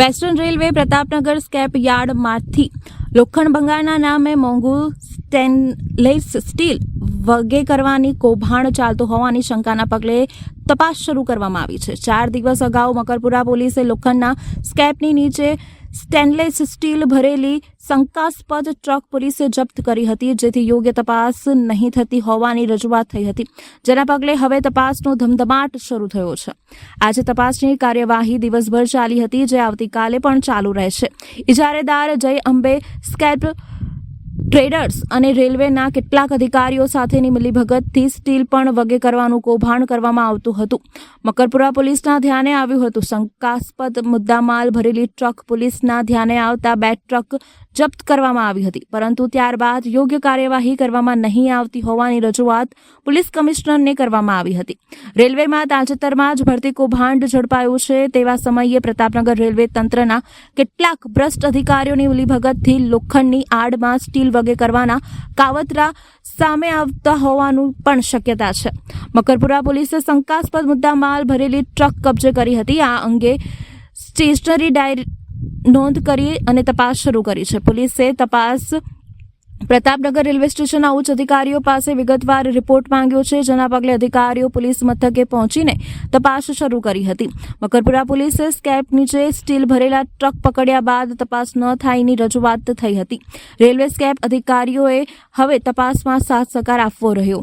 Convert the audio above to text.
Western railway Pratapnagar સ્કેપ યાર્ડમાંથી લોખંડ ભંગારના નામે મોંઘું સ્ટેનલેસ સ્ટીલ વગે કરવાની કૌભાંડ ચાલતું હોવાની શંકાના પગલે તપાસ શરૂ કરવામાં આવી છે। 4 દિવસ અગાઉ મકરપુરા પોલીસે લોખંડના સ્કેપની નીચે સ્ટેનલેસ સ્ટીલ ભરેલી શંકાસ્પદ ટ્રક પોલીસે જપ્ત કરી હતી, જેથી યોગ્ય તપાસ નહીં થતી હોવાની રજૂઆત થઈ હતી, જેના પગલે હવે તપાસનો ધમધમાટ શરૂ થયો છે। આજે તપાસની કાર્યવાહી દિવસભર ચાલી હતી, જે આવતીકાલે પણ ચાલુ રહેશે। ઇજારેદાર જય અંબે સ્કેપ ટ્રેડર્સ અને રેલવેના કેટલાક અધિકારીઓ સાથેની મિલીભગતથી સ્ટીલ પણ વગે કરવાનું કૌભાંડ કરવામાં આવતું હતું। મકરપુરા પોલીસના ધ્યાને આવ્યું હતું। શંકાસ્પદ મુદ્દામાલ ભરેલી ટ્રક પોલીસના ધ્યાને આવતા 2 ટ્રક જપ્ત કરવામાં આવી હતી, પરંતુ ત્યારબાદ યોગ્ય કાર્યવાહી કરવામાં નહીં આવતી હોવાની રજૂઆત પોલીસ કમિશનરને કરવામાં આવી હતી। રેલવેમાં તાજેતરમાં જ ભરતી કૌભાંડ ઝડપાયું છે, તેવા સમયે પ્રતાપનગર રેલવે તંત્રના કેટલાક ભ્રષ્ટ અધિકારીઓની મિલીભગતથી લોખંડની આડમાં સ્ટીલ વગે કરવાના કાવતરા સામે આવતા હોવાનું પણ શક્યતા છે। મકરપુરા પોલીસે શંકાસ્પદ મુદ્દામાલ ભરેલી ટ્રક કબજે કરી હતી। આ અંગે સ્ટેશનરી ડાયરી નોંધ કરી અને તપાસ શરૂ કરી છે। પોલીસે તપાસ પ્રતાપનગર રેલવે સ્ટેશનના ઉચ્ચ અધિકારીઓ પાસે વિગતવાર રિપોર્ટ માંગ્યો છે, જેના પગલે અધિકારીઓ પોલીસ મથકે પહોંચીને તપાસ શરૂ કરી હતી। મકરપુરા પોલીસે સ્કેપ નીચે સ્ટીલ ભરેલા ટ્રક પકડ્યા બાદ તપાસ ન થાયની રજૂઆત થઈ હતી। રેલવે સ્કેપ અધિકારીઓએ હવે તપાસમાં સાથ સહકાર આપવો રહ્યો।